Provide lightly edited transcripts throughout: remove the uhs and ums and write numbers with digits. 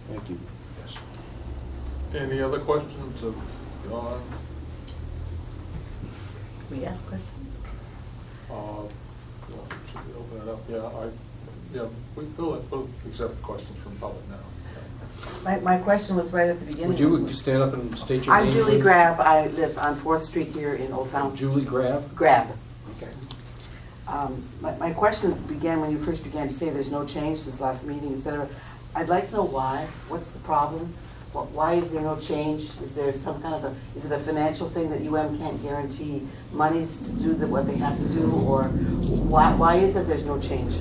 Thank you. Yes. Any other questions of John? We ask questions? Well, should we open it up? We'll accept questions from the public now. My question was right at the beginning. Would you stand up and state your name? I'm Julie please? Grab. I live on 4th Street here in Old Town. Julie Grab? Grab. Okay. My question began when you first began to say there's no change since last meeting, etc. I'd like to know why. What's the problem? Why is there no change? Is there some kind of is it a financial thing that UM can't guarantee monies to do what they have to do, or why is it there's no change?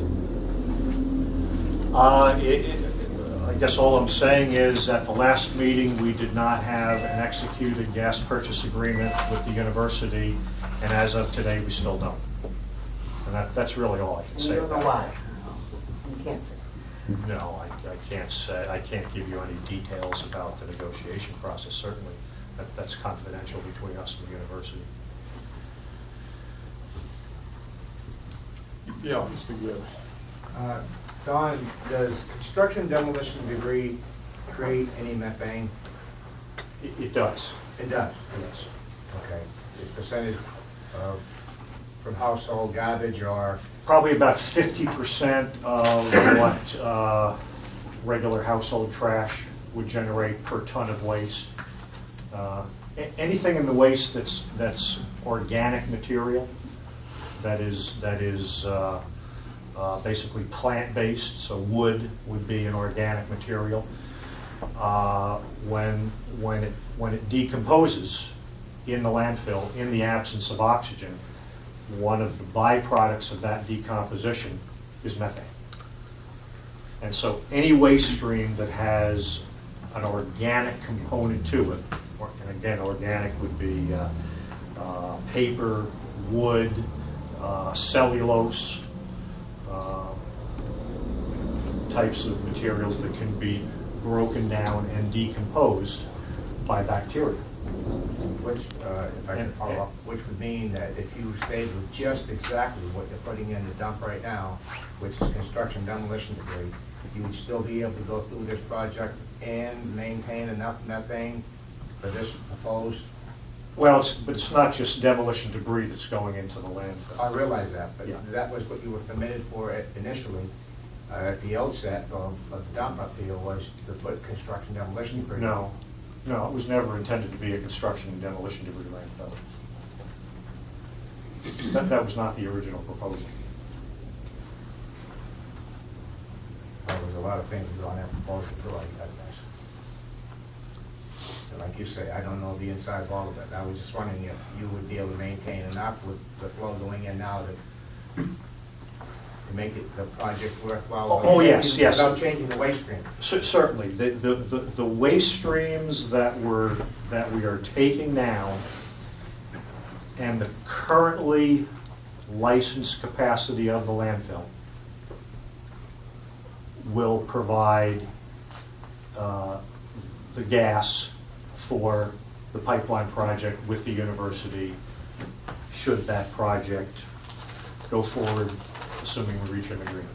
I guess all I'm saying is at the last meeting we did not have an executed gas purchase agreement with the university, and as of today we still don't. And that's really all I can say. You don't know about why? You can't say. it. No, I can't say. I can't give you any details about the negotiation process. Certainly, that's confidential between us and the university. Yeah, Mr. Gibbs. Don, does construction demolition debris create any methane? It does. It does. Yes. Okay. The percentage from household garbage or? Probably about 50% of what regular household trash would generate per ton of waste. Anything in the waste that's organic material, that is basically plant-based, so wood would be an organic material. When it decomposes in the landfill, in the absence of oxygen, one of the byproducts of that decomposition is methane. And so any waste stream that has an organic component to it, and again, organic would be paper, wood, cellulose, types of materials that can be broken down and decomposed by bacteria. Which, if I can follow up, which would mean that if you stayed with just exactly what you're putting in the dump right now, which is construction demolition debris, you would still be able to go through this project and maintain enough methane for this proposed? Well, but it's not just demolition debris that's going into the landfill. I realize that, but Yeah. that was what you were committed for initially at the outset of the dump up here, was to put construction demolition debris. No, it was never intended to be a construction and demolition debris landfill. That was not the original proposal. There was a lot of things on that proposal too, I guess. And like you say, I don't know the inside of all of it. I was just wondering if you would be able to maintain enough with the flow going in now to make it the project worthwhile. Oh, yes. Without changing the waste stream. Certainly, the waste streams that we are taking now and the currently licensed capacity of the landfill will provide the gas for the pipeline project with the university, should that project go forward, assuming we reach an agreement.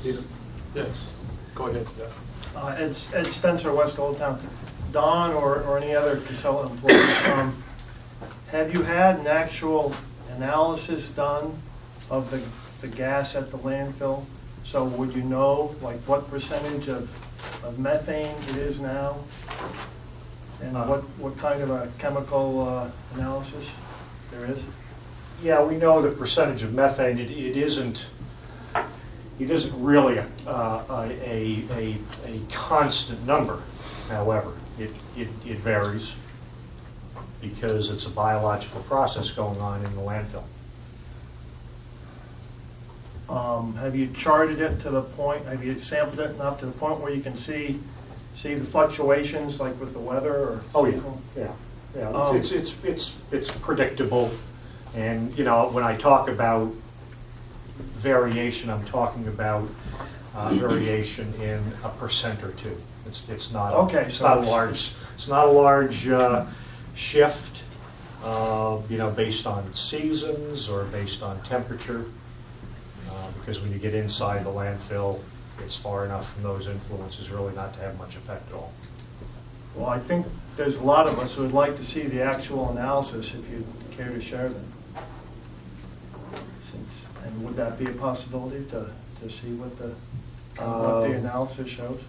Peter? Yes. Go ahead. Yeah. Ed Spencer, West Old Town. Don or any other Casella employee, have you had an actual analysis done of the gas at the landfill? So would you know like what percentage of methane it is now? And what kind of a chemical analysis there is? Yeah, we know the percentage of methane. It isn't really a constant number. However, it varies because it's a biological process going on in the landfill. Have you charted it to the point? Have you sampled it enough to the point where you can see the fluctuations like with the weather? Or Oh yeah. It's predictable, and when I talk about variation, I'm talking about variation in 1% or 2%. It's not okay. It's not a large shift, based on seasons or based on temperature. because when you get inside the landfill, it's far enough from those influences really not to have much effect at all. Well, I think there's a lot of us who would like to see the actual analysis, if you'd care to share them. And would that be a possibility to see what the analysis shows?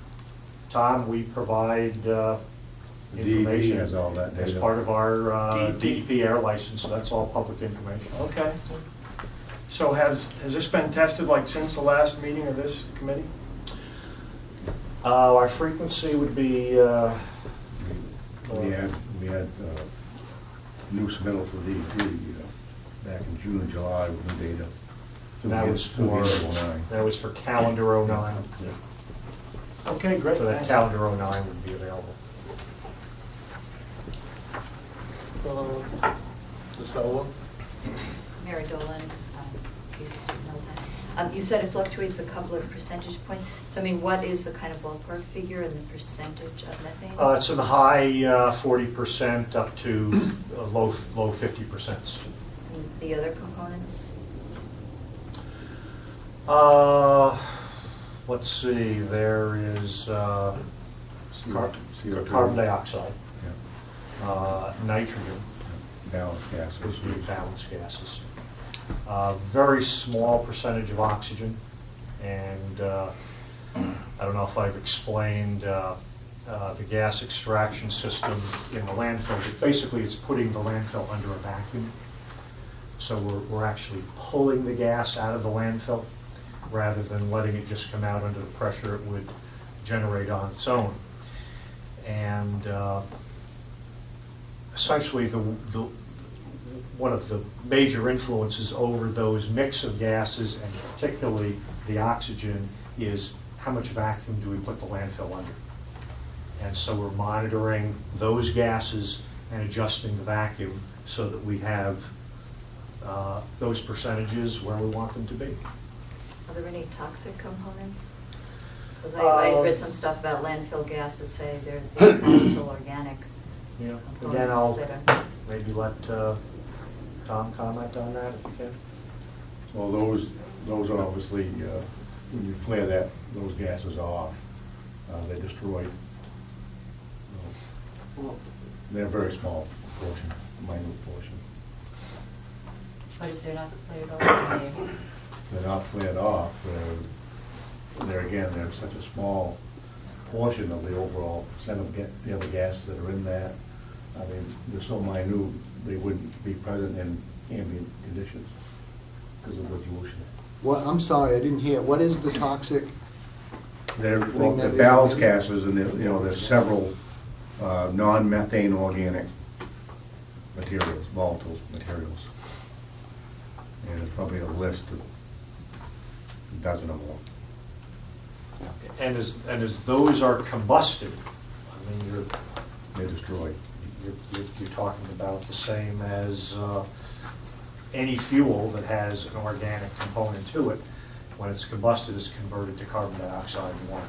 Tom, we provide information has all that as data. part of our DEP air license, so that's all public information. Okay. So has this been tested like since the last meeting of this committee? Our frequency would be We had new submittal for DEP back in June and July with new data. that was for calendar 09. Okay, great. So that Thanks. calendar 09 would be available. Ms. Nolan? Mary Dolan, you said it fluctuates a couple of percentage points. So I mean, what is the kind of ballpark figure and the percentage of methane? It's in the high 40% up to low 50%. And the other components? Let's see, there is CO2. carbon dioxide, Yeah. nitrogen, Balanced which gases. would be balanced gases. Very small percentage of oxygen, and I don't know if I've explained the gas extraction system in the landfill, but basically it's putting the landfill under a vacuum. So we're actually pulling the gas out of the landfill rather than letting it just come out under the pressure it would generate on its own. And essentially one of the major influences over those mix of gases, and particularly the oxygen, is how much vacuum do we put the landfill under. And so we're monitoring those gases and adjusting the vacuum so that we have those percentages where we want them to be. Are there any toxic components? Because I read some stuff about landfill gas that say there's the potential organic Yeah. components Again, I'll that are... maybe let Tom comment on that if you can. Well, those are obviously, when you flare those gases off, they destroy. They're a very small portion, minute portion. But if they're not cleared over, They're not flared off. They're such a small portion of the overall percent of the other gases that are in that. I mean, they're so minute, they wouldn't be present in ambient conditions because of the dilution. What, I'm sorry, I didn't hear. What is the toxic? They're Thing that is ballast in- gases, and there's several non-methane organic materials, volatile materials. And it's probably a list of a dozen or more. And as those are combusted, I mean, They're destroyed. you're talking about the same as any fuel that has an organic component to it. When it's combusted, it's converted to carbon dioxide and water.